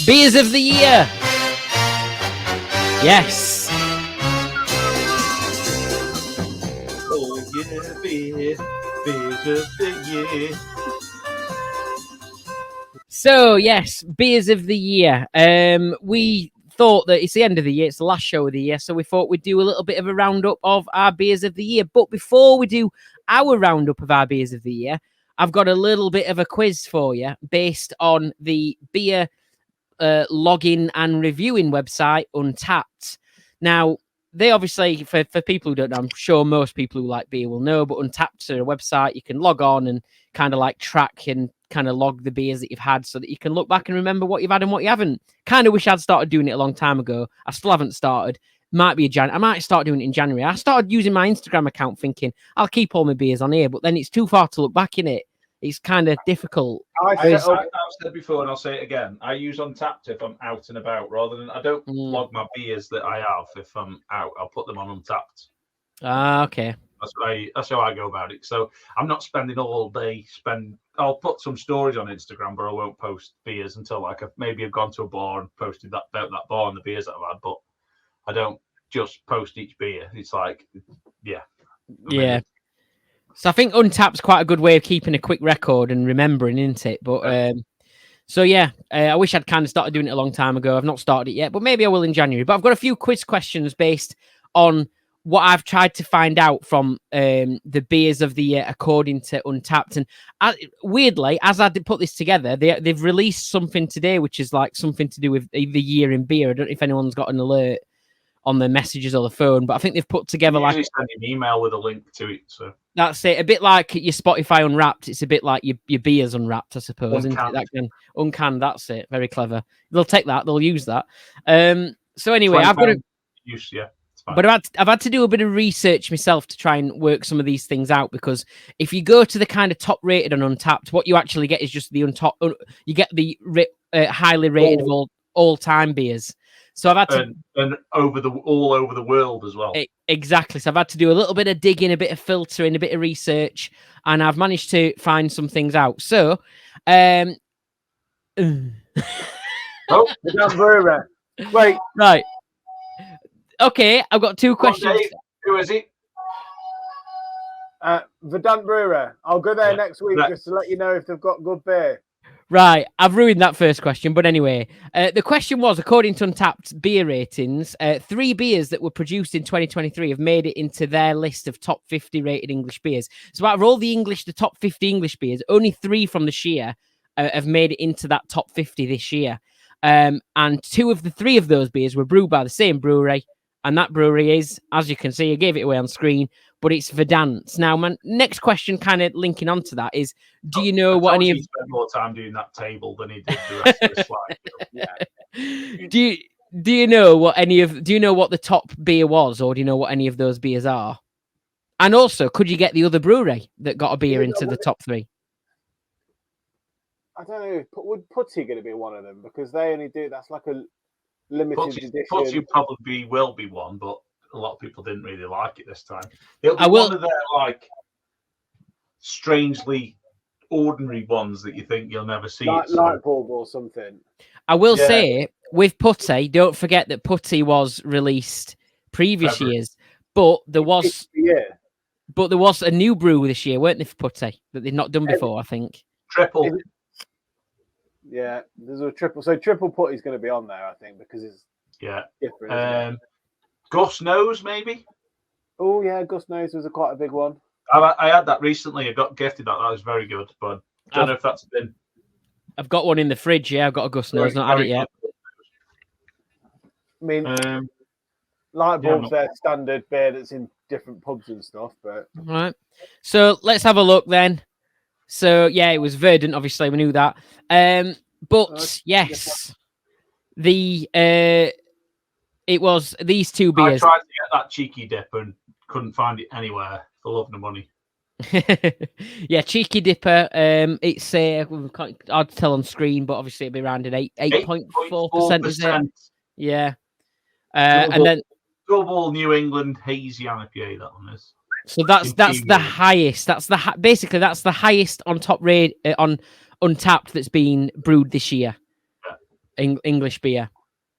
Beers of the Year. Yes. Oh yeah, beers of the year. So yes, Beers of the Year. We thought that it's the end of the year, it's the last show of the year, so we thought we'd do a little bit of a roundup of our Beers of the Year. But before we do our roundup of our Beers of the Year, I've got a little bit of a quiz for you based on the beer logging and reviewing website Untappd. Now, they obviously, for people who don't know, I'm sure most people who like beer will know, but Untappd is a website you can log on and kind of like track and kind of log the beers that you've had so that you can look back and remember what you've had and what you haven't. Kind of wish I'd started doing it a long time ago. I still haven't started. Might be I might start doing it in January. I started using my Instagram account thinking I'll keep all my beers on here, but then it's too far to look back in it. It's kind of difficult. I've said before, and I'll say it again. I use Untappd if I'm out and about, rather than I don't log my beers that I have if I'm out. I'll put them on Untappd. Ah, okay. That's how I go about it. So I'm not spending all day. I'll put some stories on Instagram, but I won't post beers until like I've gone to a bar and posted about that bar and the beers that I've had. But I don't just post each beer. It's like, yeah. So I think Untappd's quite a good way of keeping a quick record and remembering, isn't it? But so yeah, I wish I'd kind of started doing it a long time ago. I've not started it yet, but maybe I will in January. But I've got a few quiz questions based on what I've tried to find out from the beers of the year according to Untappd. And weirdly, as I did put this together, they've released something today, which is like something to do with the year in beer. I don't know if anyone's got an alert on the messages or the phone, but I think they've put together like send an email with a link to it. So that's it. A bit like your Spotify Unwrapped. It's a bit like your beers Unwrapped, I suppose. Uncanned. That's it. Very clever. They'll take that. They'll use that. So anyway, I've got to use. Yeah. But I've had to do a bit of research myself to try and work some of these things out, because if you go to the kind of top rated on Untappd, what you actually get is just you get the highly rated of all time beers. So I've had to and all over the world as well. Exactly. So I've had to do a little bit of digging, a bit of filtering, a bit of research, and I've managed to find some things out. So, the brewery. Wait, right. Okay, I've got two questions. Who is it? Verdant Brewery. I'll go there next week just to let you know if they've got good beer. Right, I've ruined that first question, but anyway, the question was, according to Untappd's beer ratings, 3 beers that were produced in 2023 have made it into their list of top 50 rated English beers. So out of all the top 50 English beers, only 3 from this year have made it into that top 50 this year. And 2 of the 3 of those beers were brewed by the same brewery, and that brewery is, as you can see, I gave it away on screen, but it's Verdant. Now, my next question, kind of linking onto that, is: do you know what any of? He spent more time doing that table than he did the rest of the slide. Yeah. Do you know what Do you know what the top beer was, or do you know what any of those beers are? And also, could you get the other brewery that got a beer into the top 3? I don't know. Would Putty going to be one of them? Because they only do that's like a limited edition. Putty probably will be one, but a lot of people didn't really like it this time. It'll be one of their like strangely ordinary ones that you think you'll never see. Like light bulb or something. I will say with Putty, don't forget that Putty was released previous years, but there was a new brew this year, weren't there, for Putty that they'd not done before? I think triple. Yeah, there's a triple. So triple Putty's going to be on there, I think, because it's different. Gus Nose, maybe. Oh yeah, Gus Nose was quite a big one. I had that recently. I got gifted that. That was very good, but I don't know if that's been. I've got one in the fridge. Yeah, I've got a Gus Nose. Not had it yet. I mean, light bulb's their standard beer that's in different pubs and stuff. But all right, so let's have a look then. So yeah, it was Verdant. Obviously, we knew that. But yes, it was these 2 beers. I tried to get that cheeky dip and couldn't find it anywhere for love of money. Yeah, cheeky dipper. It's hard to tell on screen, but obviously it'll be around an 8.4%. Is it? Yeah. And then double New England hazy IPA. That one is. So that's the highest. That's basically the highest on top rate on Untappd that's been brewed this year. English beer.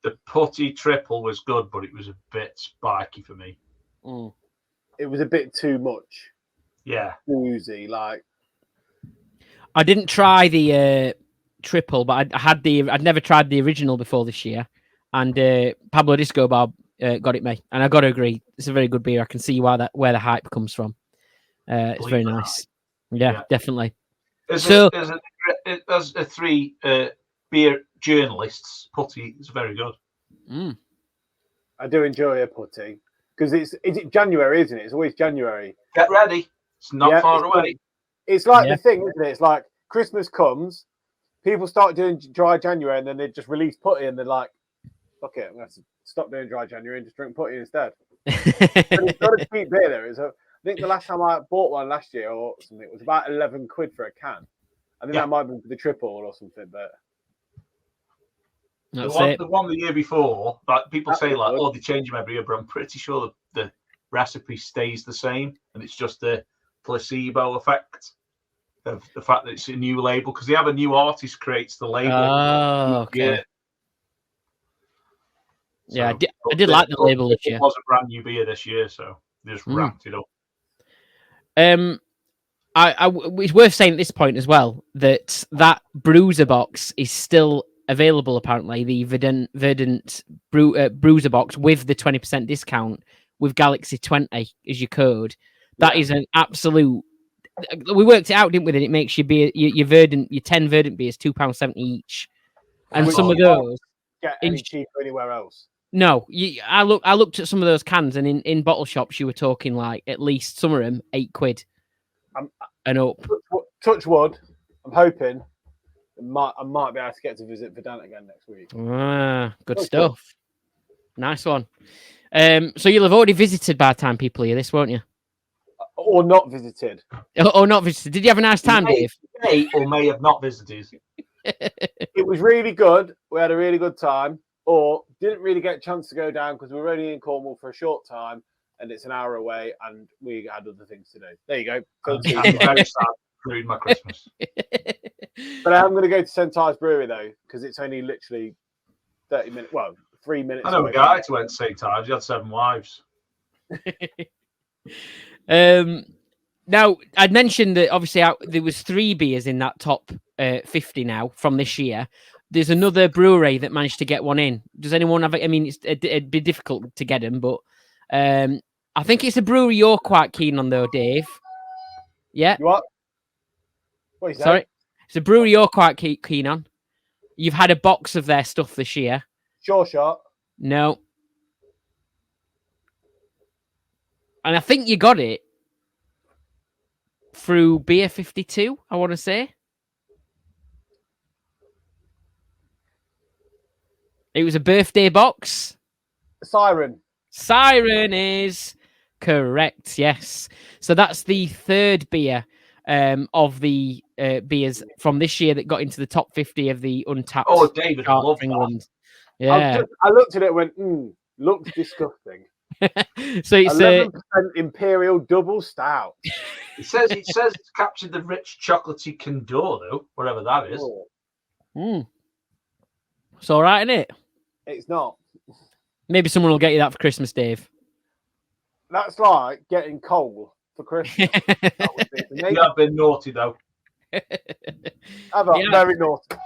The putty triple was good, but it was a bit spiky for me. It was a bit too much. Yeah. Boozy, like. I didn't try the triple, but I'd never tried the original before this year, and Pablo Disco Bar got it, mate. And I got to agree, it's a very good beer. I can see where the hype comes from. It's very nice. Yeah, definitely. As a three beer journalists, putty is very good. I do enjoy a putty because is it January, isn't it? It's always January. Get ready. It's not far away. It's like the thing, isn't it? It's like Christmas comes, people start doing dry January, and then they just release putty, and they're like, "Fuck it, I'm going to stop doing dry January and just drink putty instead." But it's not a cheap beer there. I think the last time I bought one last year or something, it was about 11 quid for a can. I think that might be the triple or something, but the one the year before, like people say, like, oh, they change them every year, but I'm pretty sure the recipe stays the same, and it's just the placebo effect of the fact that it's a new label, because they have a new artist creates the label. Oh, okay. Yeah, I did like the label this year. It was a brand new beer this year, so they just ramped it up. It's worth saying at this point as well that Bruiser box is still available. Apparently, the Verdant Bruiser box with the 20% discount with Galaxy 20 as your code. That is an absolute. We worked it out, didn't we? That it makes your beer, your 10 Verdant beers £2.70 each, and some of those get any cheaper anywhere else. No, I looked at some of those cans, and in bottle shops you were talking like at least some of them £8 and up. Touch wood. I'm hoping I might be able to get to visit Verdant again next week. Good stuff. Nice one. So you'll have already visited by the time people hear this, won't you? Or not visited. Or not visited. Did you have a nice time, Dave? May have not visited. It was really good. We had a really good time. Or didn't really get a chance to go down because we were only in Cornwall for a short time, and it's an hour away, and we had other things to do. There you go. I'm very sad. Ruined my Christmas. But I'm going to go to St. Ives Brewery though, because it's only literally 30 minutes. Well, 3 minutes. I know a guy who went to St. Ives. He had 7 wives. Now, I'd mentioned that obviously there was 3 beers in that top 50 now from this year. There's another brewery that managed to get one in. Does anyone have? I mean, it'd be difficult to get them, but I think it's a brewery you're quite keen on, though, Dave. Yeah. What? What is that? Sorry, it's a brewery you're quite keen on. You've had a box of their stuff this year. Sure shot. No. And I think you got it through Beer 52, I want to say. It was a birthday box. Siren. Siren is correct, yes. So that's the 3rd beer of the beers from this year that got into the top 50 of the Untappd. Oh, David, I love England. That. Yeah. I looked at it and went, looks disgusting. So it's 11% Imperial Double Stout. It says it's captured the rich chocolatey Condor, though, whatever that is. It's all right, isn't it? It's not. Maybe someone will get you that for Christmas, Dave. That's like getting coal for Christmas. You have been naughty, though. Very naughty.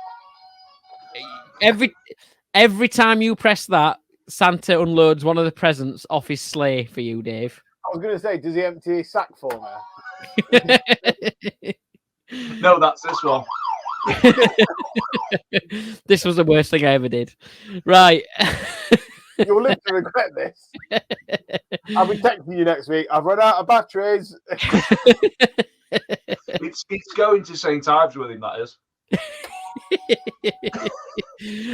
Every time you press that, Santa unloads one of the presents off his sleigh for you, Dave. I was going to say, does he empty his sack for me? No, that's this one. This was the worst thing I ever did. Right. You'll live to regret this. I'll be texting you next week. I've run out of batteries. It's going to St. Ives with him, that is.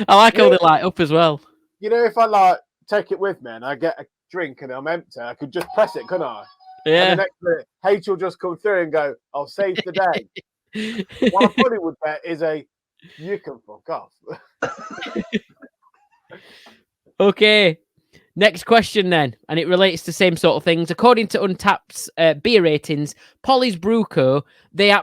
I like how they light up as well. You know, if I take it with me and I get a drink and I'm empty, I could just press it, couldn't I? Yeah. And the next minute, H will just come through and go, I'll save the day. What I probably would bet is you can fuck off. Okay. Next question then, and it relates to the same sort of things. According to Untappd's beer ratings, Polly's Brew Co, they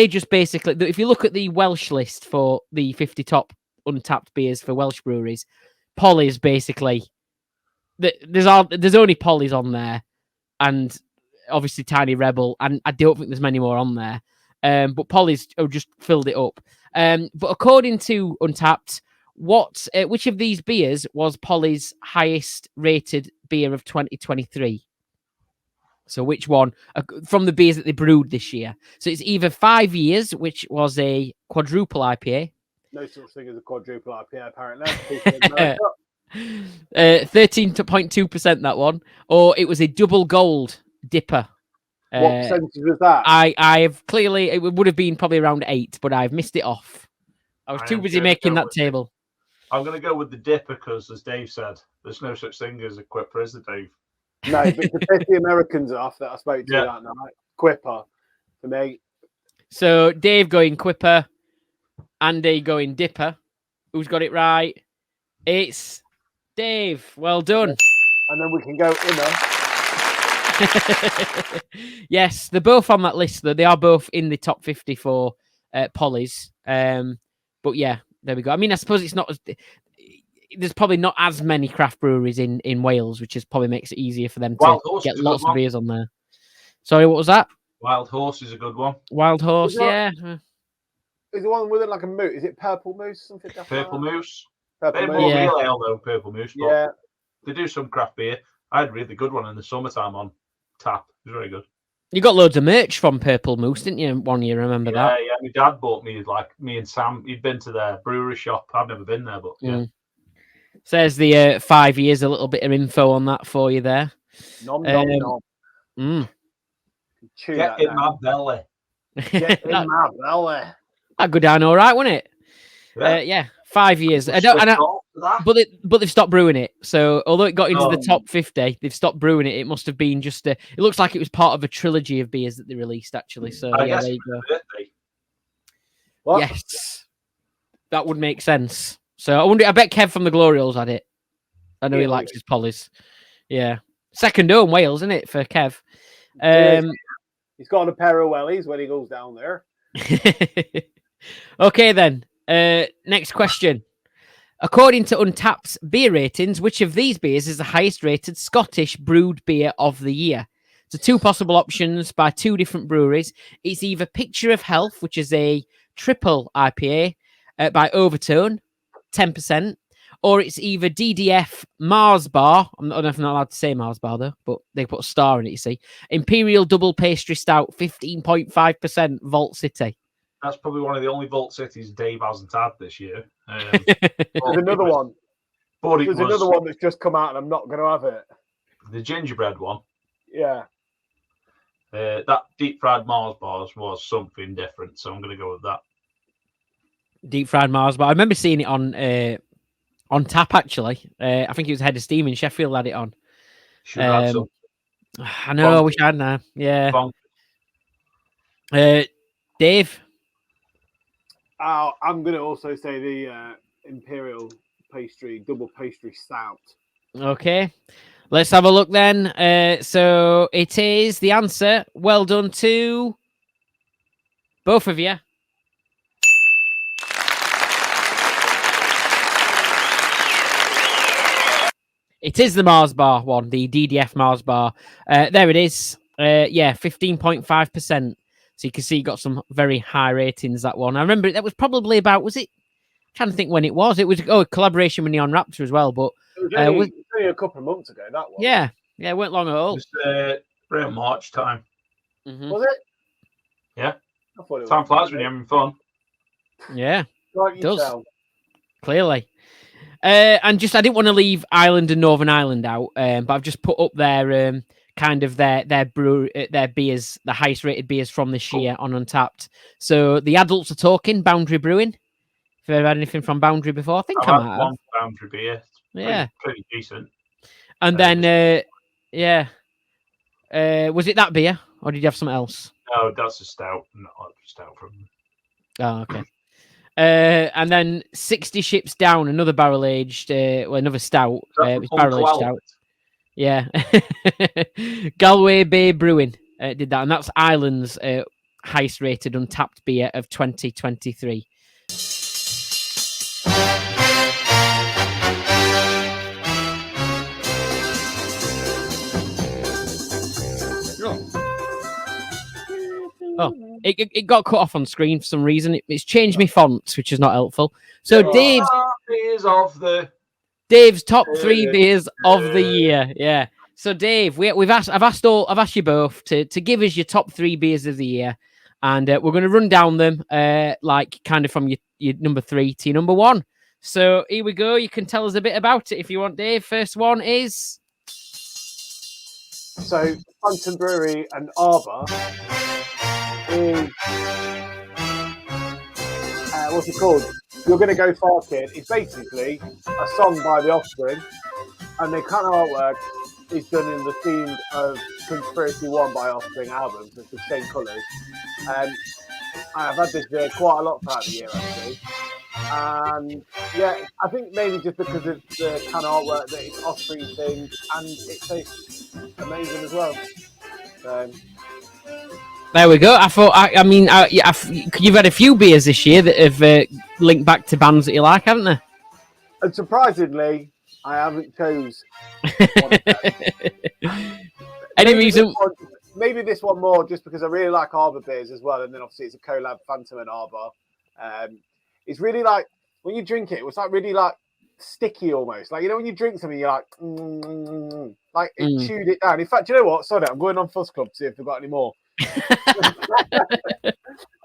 just basically, if you look at the Welsh list for the 50 top Untappd beers for Welsh breweries, Polly's basically. There's only Polly's on there, and obviously Tiny Rebel, and I don't think there's many more on there. But Polly's just filled it up. But according to Untappd, which of these beers was Polly's highest rated beer of 2023? So which one from the beers that they brewed this year? So it's either 5 years, which was a quadruple IPA. No such thing as a quadruple IPA, apparently. 13.2% that one, or it was a double gold dipper. What percentage was that? I've clearly, it would have been probably around 8, but I've missed it off. I was too busy making that table. I'm going to go with the dipper because, as Dave said, there's no such thing as a quipper, is there, Dave? No, but to piss the Americans off that I spoke to that night, quipper for me. So Dave going quipper, Andy going dipper. Who's got it right? It's Dave. Well done. And then we can go inner. Yes, they're both on that list. Though. They are both in the top 50 for Polly's. But yeah, there we go. I mean, I suppose it's not. There's probably not as many craft breweries in Wales, which probably makes it easier for them to get lots of beers on there. Sorry, what was that? Wild Horse is a good one. Wild Horse, yeah. Is the one with it like a moose? Is it Purple Moose? Something like Purple Moose. Purple Moose. Moose. Real ale though, Purple Moose. But Yeah. They do some craft beer. I had a really good one in the summertime on tap. It was very good. You got loads of merch from Purple Moose, didn't you? One year, remember that? Yeah. My dad bought me, me and Sam. He'd been to their brewery shop. I've never been there, but yeah. Says the 5 years, a little bit of info on that for you there. Nom, nom, nom. Get in my belly. Get in my belly. That'd go down all right, wouldn't it? Yeah. 5 years. But they've stopped brewing it. So although it got into the top 50, they've stopped brewing it. It must have been just it looks like it was part of a trilogy of beers that they released, actually. So yeah, there you go. What? Yes, that would make sense. So I bet Kev from the Glorioles had it. I know he likes his Polly's. Yeah. Second home Wales, isn't it, for Kev? He's got a pair of wellies when he goes down there. Okay, then. Next question. According to Untappd's beer ratings, which of these beers is the highest rated Scottish brewed beer of the year? So 2 possible options by 2 different breweries. It's either Picture of Health, which is a triple IPA by Overtone, 10%, or it's either DDF Mars Bar. I don't know if I'm not allowed to say Mars Bar, though, but they put a star in it, you see. Imperial Double Pastry Stout, 15.5% Vault City. That's probably one of the only Vault Cities Dave hasn't had this year. There's another one. There's another one that's just come out and I'm not going to have it. The gingerbread one. Yeah. That deep fried Mars bars was something different, so I'm going to go with that. Deep fried Mars bar. I remember seeing it on tap, actually. I think it was Head of Steam in Sheffield had it on. Should have had some. I know, I wish I had now. Yeah. Dave? I'm going to also say the Imperial Double Pastry Stout. Okay. Let's have a look then. So it is the answer. Well done to both of you. It is the Mars Bar one, the DDF Mars Bar. There it is. 15.5%. So you can see you got some very high ratings, that one. I remember that was probably about, was it? I'm trying to think when it was. It was a collaboration with Neon Raptor as well, but it was only a couple of months ago, that one. Yeah, it weren't long at all. It was around March time. Mm-hmm. Was it? Yeah. I thought it was. Time flies when you're having fun. Yeah, like it does. Clearly. And just, I didn't want to leave Ireland and Northern Ireland out, but I've just put up their kind of their beers, the highest rated beers from this year on Untappd. So the adults are talking Boundary Brewing. If you've ever had anything from Boundary before, I think I might have. One Boundary beer. Yeah, pretty decent. And then was it that beer or did you have something else? No, that's a stout. Not a stout from. Oh, okay. And then 60 Ships Down, another barrel aged, another stout. It's barrel aged stout. Yeah. Galway Bay Brewing did that, and that's Ireland's highest rated Untappd beer of 2023. Oh, it got cut off on screen for some reason. It's changed me fonts, which is not helpful. So Dave's top 3 beers of the year. Yeah. So Dave, I've asked you both to give us your top 3 beers of the year, and we're going to run down them like kind of from your number 3 to your number 1. So here we go. You can tell us a bit about it if you want, Dave. First one is so Fountain Brewery and Arbor is what's it called? You're Gonna Go Far Kid. It's basically a song by The Offspring, and the kind of artwork is done in the theme of Conspiracy One by Offspring album, so it's the same colours. I've had this beer quite a lot throughout the year actually, and yeah, I think maybe just because of the kind of artwork that it's Offspring thing, and it tastes amazing as well. So. There we go. I thought. You've had a few beers this year that have linked back to bands that you like, haven't they? And surprisingly, I haven't chose one of them. Any reason? Maybe this one more, just because I really like Arbor beers as well, and then obviously it's a collab, Phantom and Arbor. It's really like when you drink it, it's like really like sticky almost. Like when you drink something, you're like, like it chewed it down. In fact, you know what? Sorry, I'm going on Fuzz Club to see if they've got any more.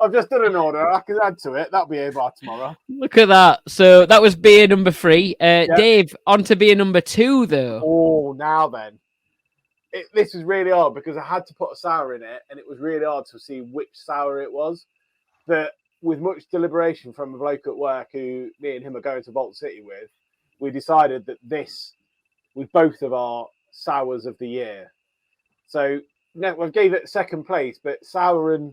I've just done an order. I can add to it. That'll be here by tomorrow. Look at that. So that was beer number 3. Dave, on to beer number 2, though. Oh, now then. This was really hard because I had to put a sour in it, and it was really hard to see which sour it was. But with much deliberation from a bloke at work who me and him are going to Vault City with, we decided that this was both of our sours of the year. So no, we gave it second place, but sour and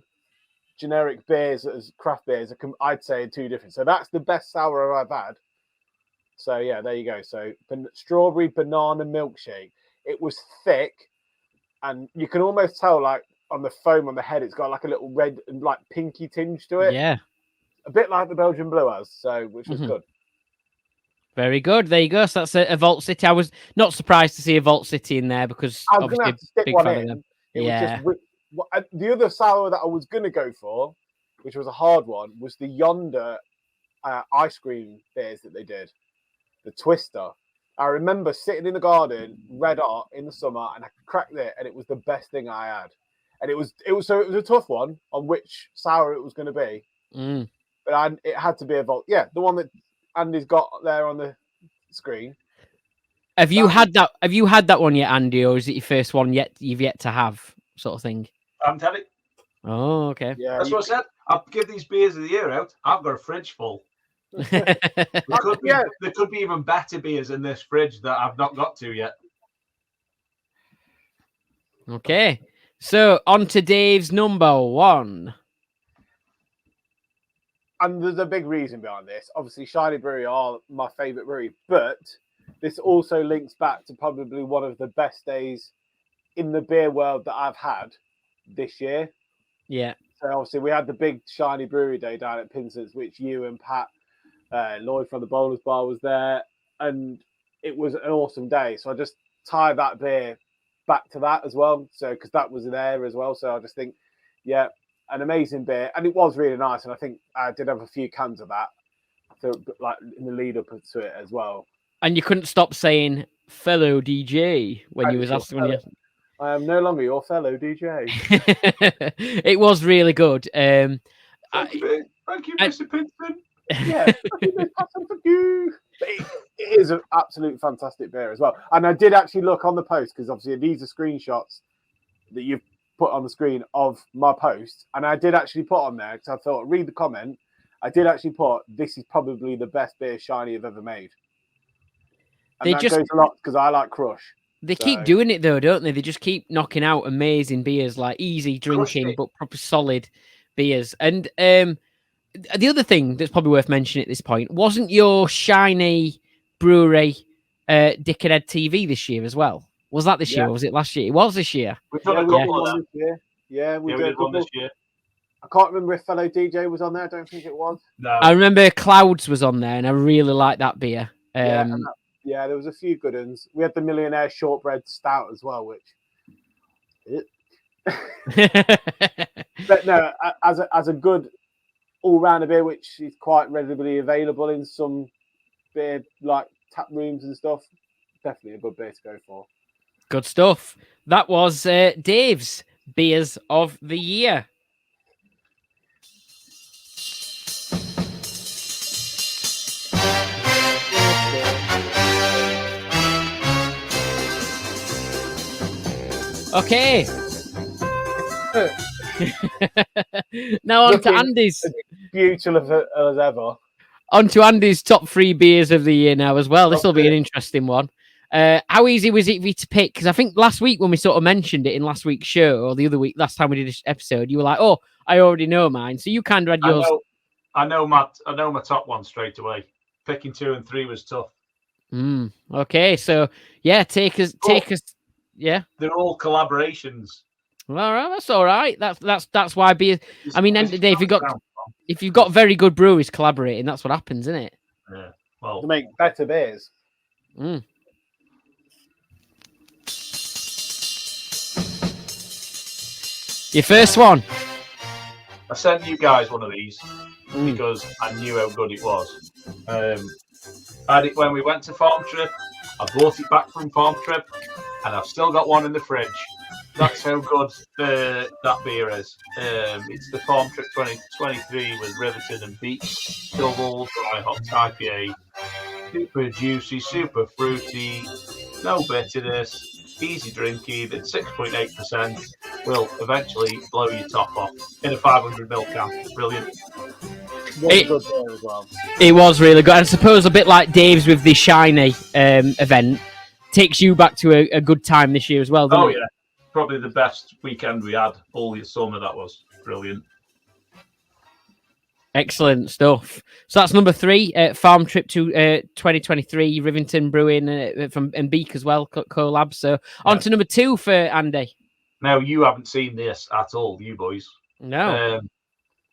generic beers as craft beers are, I'd say, 2 different. So that's the best sour I've had. So yeah, there you go. So strawberry banana milkshake. It was thick, and you can almost tell, like on the foam on the head, it's got like a little red and like pinky tinge to it. Yeah, a bit like the Belgian Blue has. So which was good. Very good. There you go. So that's a Vault City. I was not surprised to see a Vault City in there because I was going to have to stick big one fan in. of them. It was just the other sour that I was going to go for, which was a hard one, was the Yonder ice cream beers that they did, the Twister. I remember sitting in the garden, red hot in the summer, and I cracked it, and it was the best thing I had. And it was a tough one on which sour it was going to be, but it had to be a Vault. Yeah, the one that Andy's got there on the screen. Have you had that one yet, Andy, or is it your first one you've yet to have, sort of thing? I'm telling. Oh, okay. Yeah, that's what I said. I'll give these beers of the year out. I've got a fridge full. There could be even better beers in this fridge that I've not got to yet. Okay, so on to Dave's number 1. And there's a big reason behind this. Obviously, Shiny Brewery are my favourite brewery, but this also links back to probably one of the best days in the beer world that I've had this year. Yeah. So obviously we had the big Shiny Brewery Day down at Pinson's, which you and Pat Lloyd from the Bowlers Bar was there, and it was an awesome day. So I just tie that beer back to that as well. So because that was there as well. So I just think, yeah, an amazing beer, and it was really nice. And I think I did have a few cans of that, so like in the lead up to it as well. And you couldn't stop saying "fellow DJ" when you was asking. I am no longer your fellow DJ. It was really good. Thank you, Mr. Pinson. Yeah, thank you. It is an absolute fantastic beer as well. And I did actually look on the post, because obviously these are screenshots that you've put on the screen of my post. And I did actually put on there, because I thought, read the comment. I did actually put, this is probably the best beer Shiny have ever made. And that goes a lot, because I like Crush. They keep doing it though, don't they? They just keep knocking out amazing beers, like easy drinking, but proper solid beers. And the other thing that's probably worth mentioning at this point, wasn't your Shiny Brewery Dick and Ed TV this year as well? Was that this year or was it last year? It was this year. We've done a couple of them. This year. Yeah, we did one this year. I can't remember if fellow DJ was on there. I don't think it was. No. I remember Clouds was on there, and I really liked that beer. Yeah, there was a few good ones. We had the Millionaire Shortbread Stout as well, which But no, as a good all-rounder beer, which is quite readily available in some beer like tap rooms and stuff, definitely a good beer to go for. Good stuff. That was Dave's Beers of the Year. Okay. Now on to Andy's. As beautiful as ever. On to Andy's top 3 beers of the year now as well. This will be an interesting one. How easy was it for you to pick? Because I think last week when we sort of mentioned it in last week's show, or the other week, last time we did this episode, you were like, "Oh, I already know mine." So you kind of had yours. I know my top one straight away. Picking 2 and 3 was tough. Okay, so yeah, take us. Yeah, they're all collaborations. All right, that's all right. That's why beer. I mean, end of the day, if you've got very good breweries collaborating, that's what happens, isn't it? Yeah. Well, to make better beers. Your first one. I sent you guys one of these because I knew how good it was. I had it when we went to Farm Trip. I bought it back from Farm Trip, and I've still got one in the fridge. That's how good that beer is. It's the Farm Trip 2023 with Riverton and Beach double dry hop IPA. Super juicy, super fruity, no bitterness, easy drinking. At 6.8%, will eventually blow your top off in a 500ml can. Brilliant. Good beer as well. It was really good. I suppose a bit like Dave's with the Shiny event takes you back to a good time this year as well, doesn't it? Yeah. Probably the best weekend we had all year summer. That was brilliant. Excellent stuff. So that's number 3, Farm Trip to 2023, Rivington Brewing from and Beak as well, collab. So on to number 2 for Andy. Now, you haven't seen this at all, you boys. No.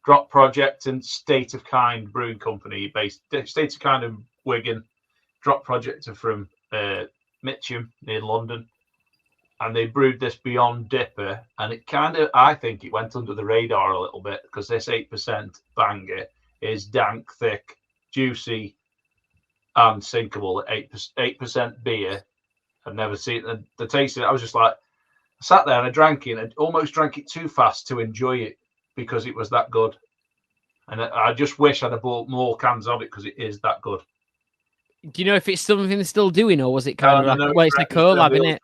Drop Project and State of Kind Brewing Company, based State of Kind of Wigan. Drop Project are from Mitcham near London. And they brewed this Beyond Dipper, and it I think it went under the radar a little bit because this 8% banger is dank, thick, juicy, and sinkable at 8% beer. I've never seen the taste of it. I was just like, I sat there and I drank it, and I almost drank it too fast to enjoy it because it was that good. And I just wish I'd have bought more cans of it because it is that good. Do you know if it's something they're still doing, or was it kind of like, well, it's a collab, isn't it?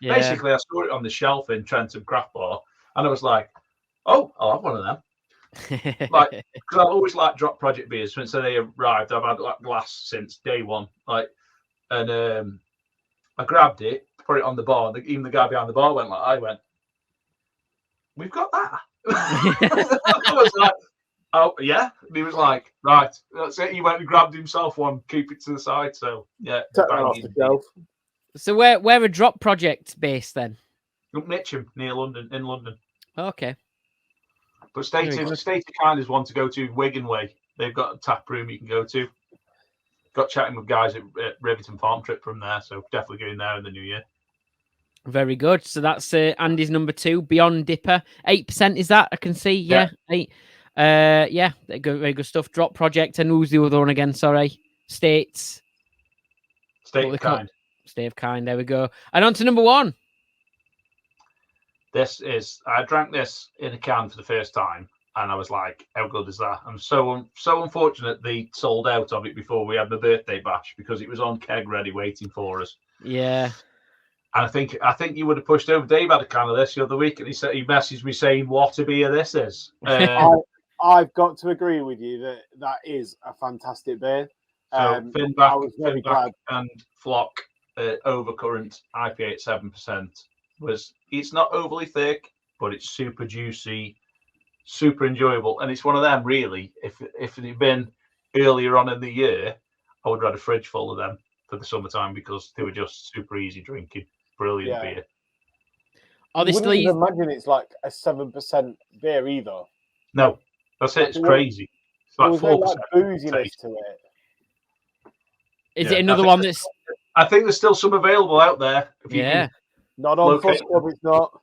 Basically, I saw it on the shelf in Trentham Craft Bar, and I was like, "Oh, I'll have one of them." Like, because I've always liked Drop Project beers since they arrived. I've had like glass since day one. Like, and I grabbed it, put it on the bar. And even the guy behind the bar went like, "I went, we've got that." I was like, "Oh yeah." And he was like, "Right, that's it." He went and grabbed himself one, keep it to the side. So yeah, So where a Drop Project based then? Mitcham, near London, in London. Okay. But State of Kind is one to go to. Wigan Way, they've got a tap room you can go to. Got chatting with guys at Riverton Farm Trip from there, so definitely going there in the new year. Very good. So that's Andy's number 2, Beyond Dipper. 8% is that? I can see. Yeah. 8. Yeah, very good stuff. Drop Project, and who's the other one again? Sorry, State of Kind. State of Kind. There we go. And on to number 1. I drank this in a can for the first time, and I was like, "How good is that?" I'm so unfortunate they sold out of it before we had the birthday bash because it was on keg ready waiting for us. Yeah. And I think you would have pushed over. Dave had a can of this the other week, and he messaged me saying, "What a beer this is." I've got to agree with you that is a fantastic beer. So Finback and Flock Overcurrent IPA at 7% it's not overly thick, but it's super juicy, super enjoyable, and it's one of them really. If it had been earlier on in the year, I would have had a fridge full of them for the summertime because they were just super easy drinking, brilliant beer. I wouldn't even imagine it's like a 7% beer either. No, that's it. It's crazy. It's like 4% like booziness to it. Is it another one that's? I think there's still some available out there. Not on Fuss Club, it's not.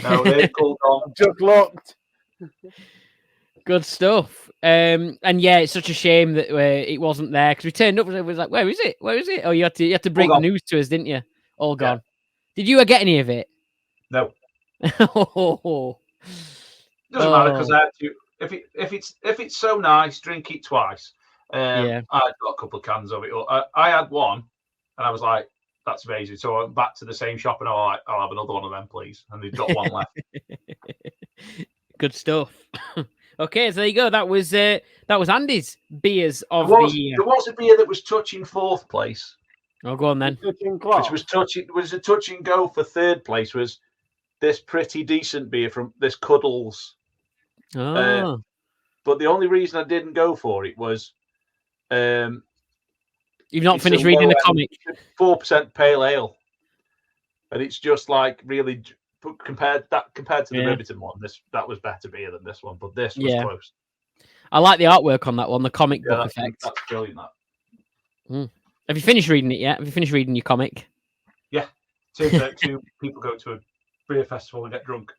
No, they cooled on. I've just looked. Good stuff. And yeah, it's such a shame that it wasn't there because we turned up and it was like, where is it? Where is it? Oh, you had to break the news to us, didn't you? All gone. Yeah. Did you get any of it? No. Oh. Doesn't matter because I had to. If it's so nice, drink it twice. Yeah. I got a couple of cans of it. I had one, and I was like, "That's amazing." So I went back to the same shop, and I was like, "I'll have another one of them, please." And they've got one left. Good stuff. Okay, so there you go. That was Andy's beers of the year. There was a beer that was touching fourth place. Oh, go on then. Which was a touch and go for third place. Was this pretty decent beer from this Cuddles? Oh. But the only reason I didn't go for it was you've not finished reading the comic. 4% pale ale, and it's just like really compared to the Riverton one. That was better beer than this one, but this was close. I like the artwork on that one, the comic book effect. That's brilliant. That. Have you finished reading it yet? Have you finished reading your comic? Yeah. Two people go to a beer festival and get drunk.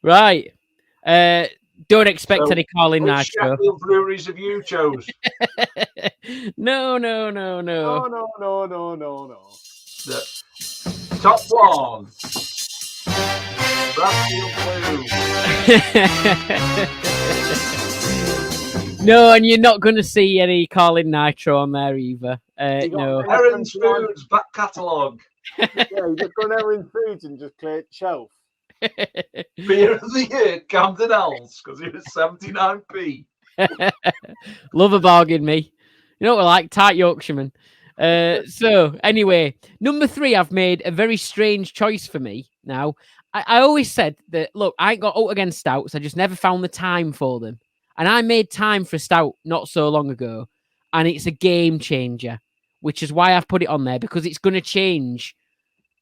Right. Don't expect any Carling Nitro. Sheffield breweries have you chose? No. The top one. Bradfield Blue. No, and you're not going to see any Carling Nitro on there either. No. Aaron's Foods back catalogue. Yeah, you just go to Aaron's Foods and just clear shelf. Beer of the year, Camden Owls, because it was 79p. Love a bargain, me. You know what I like? Tight Yorkshireman. So, anyway, number 3, I've made a very strange choice for me now. I always said that, look, I ain't got out against stouts. I just never found the time for them. And I made time for a stout not so long ago. And it's a game changer, which is why I've put it on there, because it's going to change.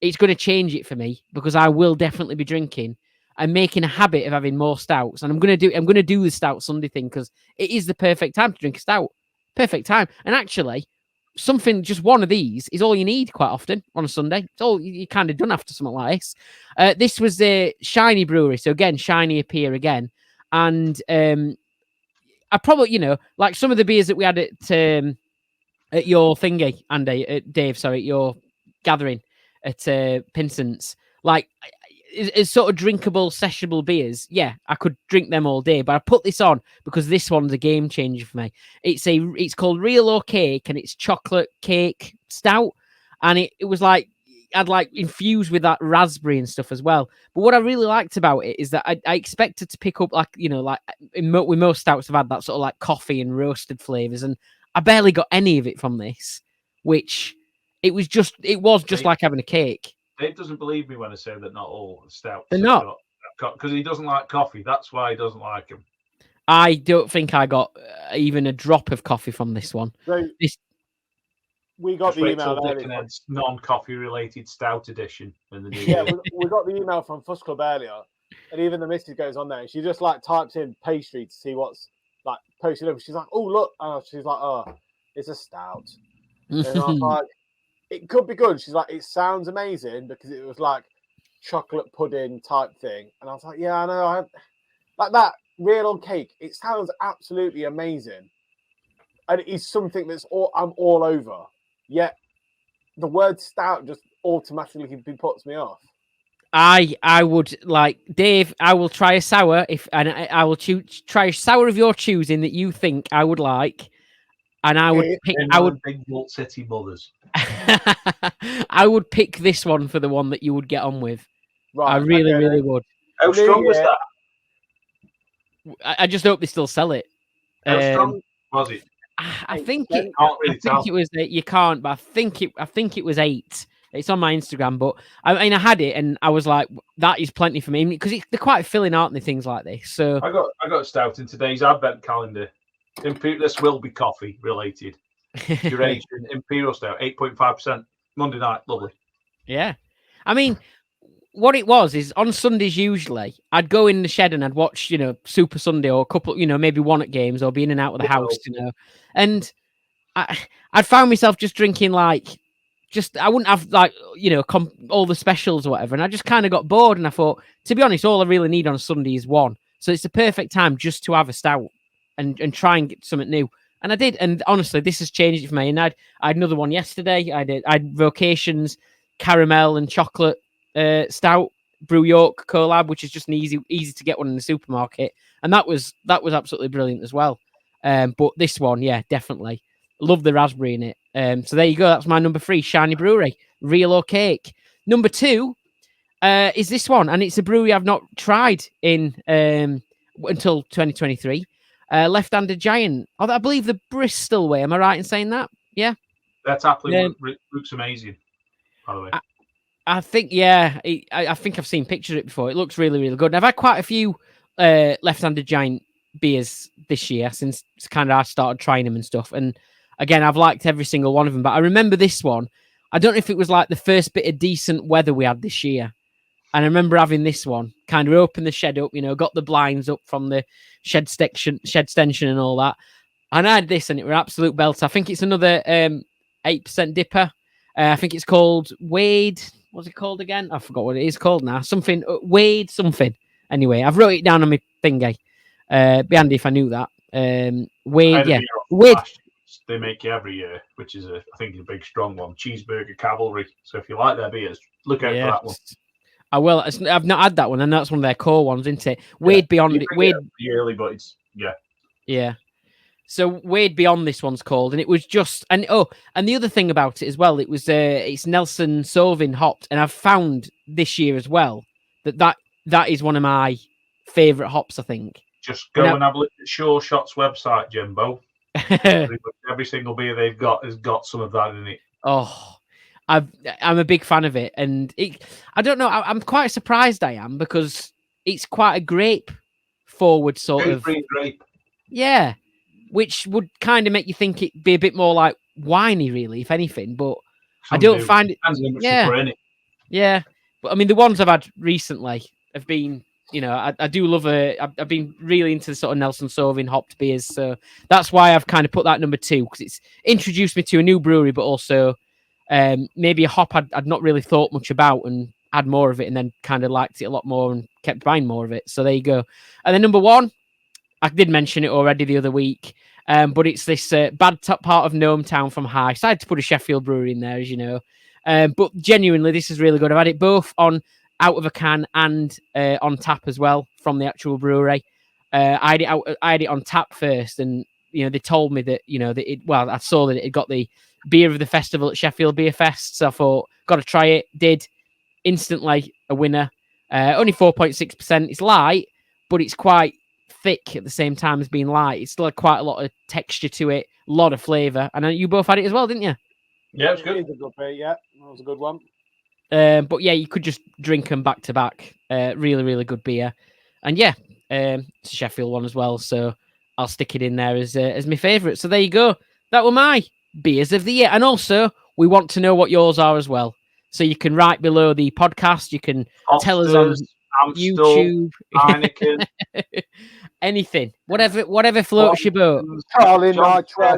It's going to change it for me, because I will definitely be drinking. I'm making a habit of having more stouts. And I'm going to do the Stout Sunday thing, because it is the perfect time to drink a stout. Perfect time. And actually, just one of these is all you need quite often on a Sunday. It's all you kind of done after something like this. This was a Shiny Brewery. So again, Shiny appear again. And I probably, like some of the beers that we had at your thingy, Andy, Dave, sorry, at your gathering at Pinson's, like, it's sort of drinkable, sessionable beers. Yeah, I could drink them all day, but I put this on because this one's a game changer for me. It's called Real O Cake, and it's chocolate cake stout, and it was like I'd like infused with that raspberry and stuff as well. But what I really liked about it is that I expected to pick up like with most stouts I've had that sort of like coffee and roasted flavors, and I barely got any of it from this, which it was just like having a cake. Dave doesn't believe me when I say that not all stouts. They're not, because he doesn't like coffee. That's why he doesn't like them. I don't think I got even a drop of coffee from this one. So we got the email. Non-coffee related stout edition. In the new year. we got the email from Fuss Club earlier, and even the missus goes on there and she just like types in pastry to see what's like posted up. She's like, "Oh look," she's like, "Oh, it's a stout." And I was like, it could be good. She's like, it sounds amazing because it was like chocolate pudding type thing. And I was like, yeah, I know. Like that Real on Cake, it sounds absolutely amazing. And it is something I'm all over. Yet the word stout just automatically puts me off. I would like, Dave, I will try a sour I will try a sour of your choosing that you think I would like. And I would pick. Big Walt City Mothers. I would pick this one for the one that you would get on with. Right, I really would. How strong was that? I just hope they still sell it. How strong was it? I think it. Can't really tell. It was. You can't, but I think it was 8. It's on my Instagram, but I mean, I had it and I was like, that is plenty for me because they're quite filling, aren't they? Things like this. So I got stout in today's advent calendar. This will be coffee related. Duration Imperial Stout, 8.5%. Monday night, lovely. Yeah, I mean, what it was is on Sundays usually I'd go in the shed and I'd watch Super Sunday or a couple, maybe one at games or be in and out of the house, and I'd found myself just drinking like I wouldn't have like, all the specials or whatever. And I just kind of got bored. And I thought, to be honest, all I really need on a Sunday is one. So it's the perfect time just to have a stout and try and get something new. And I did. And honestly, this has changed it for me. And I had another one yesterday. I had Vocations caramel and chocolate stout Brew York collab, which is just an easy to get one in the supermarket. And that was absolutely brilliant as well. But this one, yeah, definitely. Love the raspberry in it. So there you go. That's my number 3, Shiny Brewery, Real Oak Cake. Number 2 is this one, and it's a brewery I've not tried in until 2023. Left-Handed Giant. I believe the Bristol way. Am I right in saying that? Yeah. That's absolutely looks amazing, by the way. I think, yeah. I think I've seen pictures of it before. It looks really, really good. And I've had quite a few Left-Handed Giant beers this year since kind of I started trying them and stuff. And again, I've liked every single one of them. But I remember this one. I don't know if it was like the first bit of decent weather we had this year. And I remember having this one, kind of opened the shed up, got the blinds up from the shed extension and all that. And I had this, and it was absolute belt. I think it's another 8% dipper. I think it's called Wade. What's it called again? I forgot what it is called now. Something Wade something. Anyway, I've wrote it down on my thingy. Be handy if I knew that. Wade, yeah. Wade. They make it every year, which is I think a big strong one. Cheeseburger Cavalry. So if you like their beers, look out for that one. I will. I've not had that one, and that's one of their core ones, isn't it? Wade Beyond it. Wade early, but it's yeah. So Wade Beyond this one's called, and it was just and the other thing about it as well, it was it's Nelson Sauvin hopped, and I've found this year as well that is one of my favourite hops. I think. Just go and have a look at Sure Shot's website, Jimbo. Every single beer they've got has got some of that in it. Oh. I'm a big fan of it, and I don't know. I'm quite surprised. I am because it's quite a grape forward sort of grape. Yeah, which would kind of make you think it'd be a bit more like winey, really, if anything. But I don't find it. Yeah, but I mean, the ones I've had recently have been, I do love I've been really into the sort of Nelson Sauvin hopped beers, so that's why I've kind of put that number 2 because it's introduced me to a new brewery, but also. Maybe a hop I'd not really thought much about and had more of it and then kind of liked it a lot more and kept buying more of it. So there you go. And then number 1, I did mention it already the other week, but it's this bad top part of Gnome Town from High. So I had to put a Sheffield brewery in there, as you know. But genuinely, this is really good. I've had it both on out of a can and on tap as well from the actual brewery. I had it on tap first, and they told me that I saw that it got the beer of the festival at Sheffield Beer Fest, so I thought, got to try it. Did. Instantly a winner. Only 4.6%. It's light, but it's quite thick at the same time as being light. It's still had quite a lot of texture to it, a lot of flavour. And you both had it as well, didn't you? Yeah, it's good. It was a good beer, yeah, that was a good one. But yeah, you could just drink them back to back. Really, really good beer. And yeah, it's a Sheffield one as well, so I'll stick it in there as my favourite. So there you go. That were my beers of the year. And also, we want to know what yours are as well. So you can write below the podcast. You can tell us on YouTube. Heineken. Anything. Whatever floats your boat. Charlie Nitro.